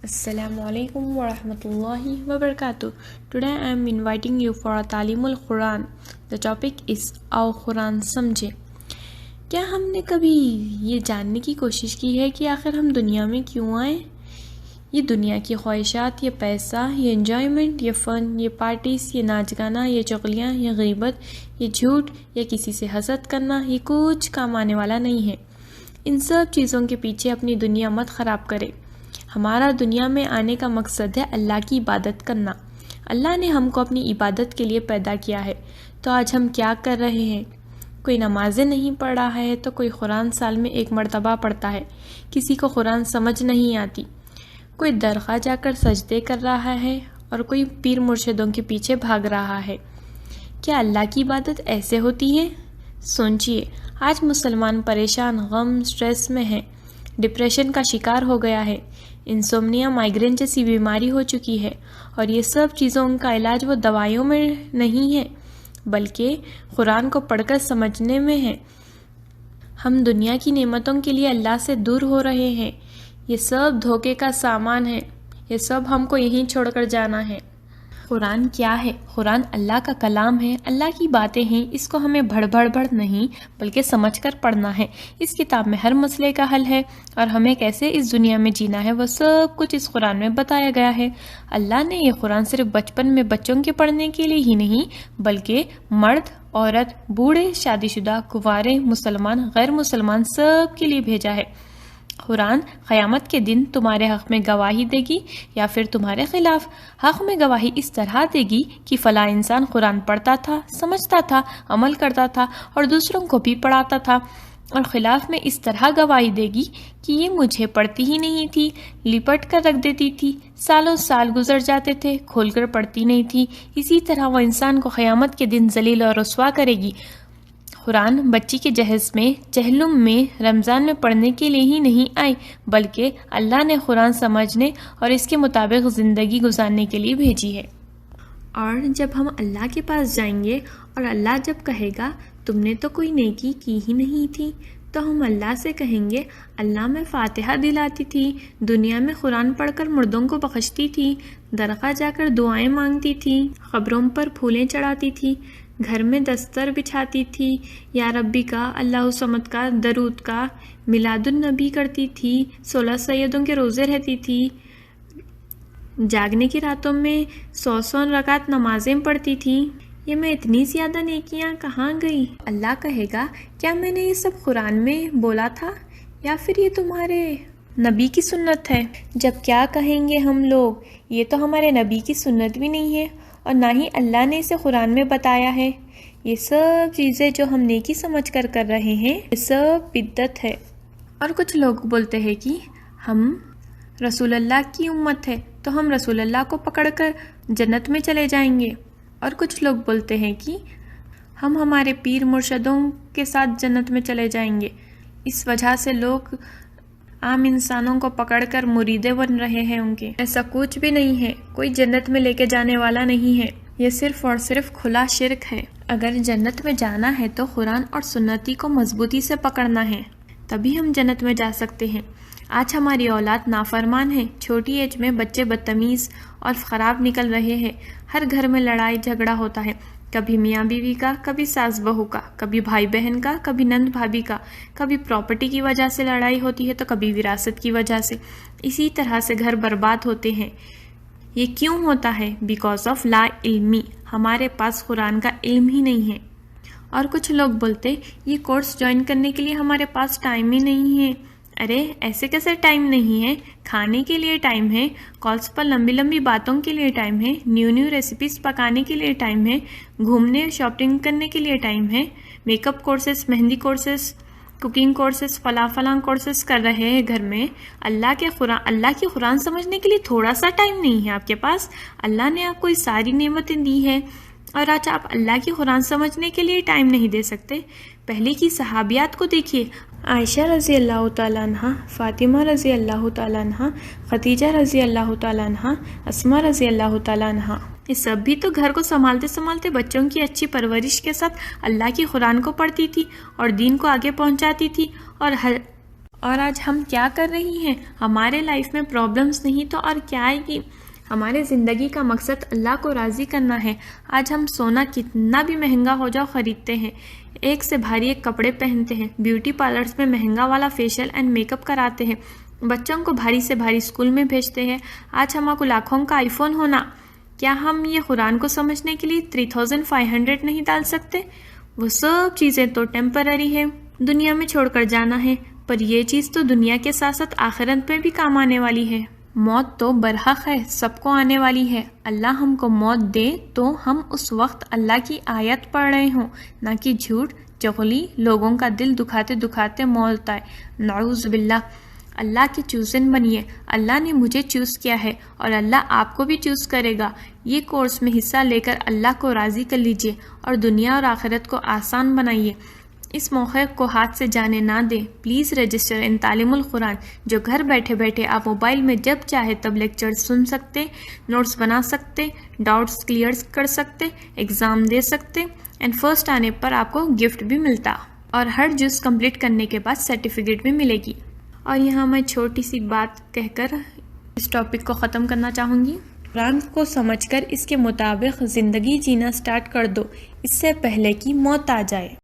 Assalamu alaikum wa rahmatullahi wa barakatuh. Today I am inviting you for a Talim al-Quran. The topic is आओ कुरान समझे. क्या हमने कभी ये जानने की कोशिश की है कि आखिर हम दुनिया में क्यों आए? ये दुनिया की ख्वाहिशात, ये पैसा, ये एंजॉयमेंट, ये फ़न, ये पार्टीज़, ये नाच गाना, ये चुगलियाँ, ये गीबत, ये झूठ, या किसी से हसद करना, ये कुछ काम आने वाला नहीं है. इन सब चीज़ों के पीछे अपनी दुनिया मत ख़राब करे. हमारा दुनिया में आने का मकसद है अल्लाह की इबादत करना. अल्लाह ने हमको अपनी इबादत के लिए पैदा किया है. तो आज हम क्या कर रहे हैं? कोई नमाज़ें नहीं पढ़ रहा है तो कोई कुरान साल में एक मरतबा पढ़ता है. किसी को कुरान समझ नहीं आती. कोई दरगाह जाकर सजदे कर रहा है और कोई पीर मुर्शिदों के पीछे भाग रहा है. क्या अल्लाह की इबादत ऐसे होती है? सोचिए, आज मुसलमान परेशान, गम, स्ट्रेस में है, डिप्रेशन का शिकार हो गया है, इंसोम्निया, माइग्रेन जैसी बीमारी हो चुकी है. और ये सब चीज़ों का इलाज वो दवाइयों में नहीं है बल्कि कुरान को पढ़कर समझने में है. हम दुनिया की नेमतों के लिए अल्लाह से दूर हो रहे हैं. ये सब धोखे का सामान है. ये सब हमको यहीं छोड़कर जाना है. कुरान क्या है? कुरान अल्लाह का कलाम है, अल्लाह की बातें हैं. इसको हमें भड़ नहीं बल्कि समझकर पढ़ना है. इस किताब में हर मसले का हल है और हमें कैसे इस दुनिया में जीना है वो सब कुछ इस कुरान में बताया गया है. अल्लाह ने ये कुरान सिर्फ बचपन में बच्चों के पढ़ने के लिए ही नहीं बल्कि मर्द, औरत, बूढ़े, शादीशुदा, कुंवारे, मुसलमान, गैर मुसलमान सब के लिए भेजा है. कुरान क़यामत के दिन तुम्हारे हक़ में गवाही देगी या फिर तुम्हारे खिलाफ. हक़ में गवाही इस तरह देगी कि फ़लाँ इंसान कुरान पढ़ता था, समझता था, अमल करता था और दूसरों को भी पढ़ाता था. और खिलाफ में इस तरह गवाही देगी कि ये मुझे पढ़ती ही नहीं थी, लिपट कर रख देती थी, सालों साल गुजर जाते थे, खोल कर पढ़ती नहीं थी. इसी तरह वह इंसान को क़यामत के दिन जलील और रुस्वा करेगी. कुरान बच्ची के जहेज़ में, चहलुम में, रमज़ान में पढ़ने के लिए ही नहीं आई बल्कि अल्लाह ने कुरान समझने और इसके मुताबिक ज़िंदगी गुजारने के लिए भेजी है. और जब हम अल्लाह के पास जाएंगे और अल्लाह जब कहेगा तुमने तो कोई नेकी की ही नहीं थी, तो हम अल्लाह से कहेंगे अल्लाह मैं फ़ातिहा दिलाती थी, दुनिया में कुरान पढ़कर मुर्दों को बख्शती थी, दरगाह जाकर दुआएं मांगती थी, ख़बरों पर फूलें चढ़ाती थी, घर में दस्तर बिछाती थी, या रब्बी का, अल्लाह समद का, दरूद का, मिलादुन नबी करती थी, 16 सैयदों के रोज़े रहती थी, जागने की रातों में 100 रकात नमाजें पढ़ती थी. ये मैं इतनी ज़्यादा नेकियां कहाँ गई? अल्लाह कहेगा क्या मैंने ये सब कुरान में बोला था या फिर ये तुम्हारे नबी की सुन्नत है? जब क्या कहेंगे हम लोग, ये तो हमारे नबी की सुन्नत भी नहीं है और ना ही अल्लाह ने इसे कुरान में बताया है. ये सब चीज़ें जो हम नेकी समझ कर रहे हैं ये सब बिद्दत है. और कुछ लोग बोलते हैं कि हम रसूल अल्लाह की उम्मत है तो हम रसूल अल्लाह को पकड़कर जन्नत में चले जाएंगे. और कुछ लोग बोलते हैं कि हम हमारे पीर मुर्शदों के साथ जन्नत में चले जाएंगे. इस वजह से लोग आम इंसानों को पकड़कर मुरीदे बन रहे हैं उनके. ऐसा कुछ भी नहीं है. कोई जन्नत में लेके जाने वाला नहीं है. ये सिर्फ और सिर्फ खुला शिर्क है. अगर जन्नत में जाना है तो कुरान और सुन्नती को मजबूती से पकड़ना है, तभी हम जन्नत में जा सकते हैं. आज हमारी औलाद नाफरमान है. छोटी एज में बच्चे बदतमीज़ और ख़राब निकल रहे हैं. हर घर में लड़ाई झगड़ा होता है, कभी मियाँ बीवी का, कभी सास बहू का, कभी भाई बहन का, कभी नंद भाभी का, कभी प्रॉपर्टी की वजह से लड़ाई होती है तो कभी विरासत की वजह से. इसी तरह से घर बर्बाद होते हैं. ये क्यों होता है? बिकॉज ऑफ ला इल्मी. हमारे पास कुरान का इल्म ही नहीं है. और कुछ लोग बोलते ये कोर्स ज्वाइन करने के लिए हमारे पास टाइम ही नहीं है. अरे ऐसे कैसे टाइम नहीं है? खाने के लिए टाइम है, कॉल्स पर लंबी लंबी बातों के लिए टाइम है, न्यू रेसिपीज़ पकाने के लिए टाइम है, घूमने शॉपिंग करने के लिए टाइम है, makeup courses, mehndi courses, cooking courses, फला कोर्सेस कर रहे हैं घर में. अल्लाह की कुरान समझने के लिए थोड़ा सा टाइम नहीं है आपके पास. अल्लाह ने आपको ये सारी नेमतें दी है और आज आप अल्लाह की कुरान समझने के लिए टाइम नहीं दे सकते. पहले की सहाबियात को देखिए. आयशा रज़ी अल्लाह तआला अन्हा, फ़ातिमा रज़ी अल्लाह तआला अन्हा, खदीजा रज़ी अल्लाह तआला अन्हा, अस्मा रज़ी अल्लाह तआला अन्हा, ये सब भी तो घर को संभालते संभालते बच्चों की अच्छी परवरिश के साथ अल्लाह की कुरान को पढ़ती थी और दीन को आगे पहुंचाती थी. اور آج ہم کیا کر رہی ہیں؟ ہمارے لائف میں پرابلمز نہیں تو اور کیا آئے گی؟ ہمارے زندگی کا مقصد اللہ کو راضی کرنا ہے۔ آج ہم سونا کتنا بھی مہنگا ہو جاؤ خریدتے ہیں، ایک سے بھاری ایک کپڑے پہنتے ہیں، بیوٹی پارلرز میں مہنگا والا فیشیل اینڈ میک اپ کراتے ہیں، بچوں کو بھاری سے بھاری اسکول میں بھیجتے ہیں۔ آج ہمارے کو لاکھوں کا آئی فون ہونا، کیا ہم یہ قرآن کو سمجھنے کے لیے 3500 نہیں ڈال سکتے؟ وہ سب چیزیں تو ٹیمپرری ہے، دنیا میں چھوڑ کر جانا ہے، پر یہ چیز تو دنیا کے ساتھ ساتھ آخرت میں بھی کام آنے والی ہے۔ موت تو برحق ہے، سب کو آنے والی ہے۔ اللہ ہم کو موت دے تو ہم اس وقت اللہ کی آیت پڑھ رہے ہوں، نہ کہ جھوٹ چغلی لوگوں کا دل دکھاتے دکھاتے موت آئے۔ نعوذ باللہ۔ اللہ کی چوزن بنیے، اللہ نے مجھے چوز کیا ہے اور اللہ آپ کو بھی چوز کرے گا۔ یہ کورس میں حصہ لے کر اللہ کو راضی کر لیجئے اور دنیا اور آخرت کو آسان بنائیے۔ اس موقع کو ہاتھ سے جانے نہ دیں۔ پلیز رجسٹر ان تعلیم القرآن، جو گھر بیٹھے بیٹھے آپ موبائل میں جب چاہے تب لیکچر سن سکتے، نوٹس بنا سکتے، ڈاؤٹس کلیئر کر سکتے، ایگزام دے سکتے، اینڈ فرسٹ آنے پر آپ کو گفٹ بھی ملتا اور ہر جز کمپلیٹ کرنے کے بعد سرٹیفکیٹ بھی ملے گی۔ اور یہاں میں چھوٹی سی بات کہہ کر اس ٹاپک کو ختم کرنا چاہوں گی۔ قرآن کو سمجھ کر اس کے مطابق زندگی جینا سٹارٹ کر دو، اس سے پہلے کہ موت آ جائے۔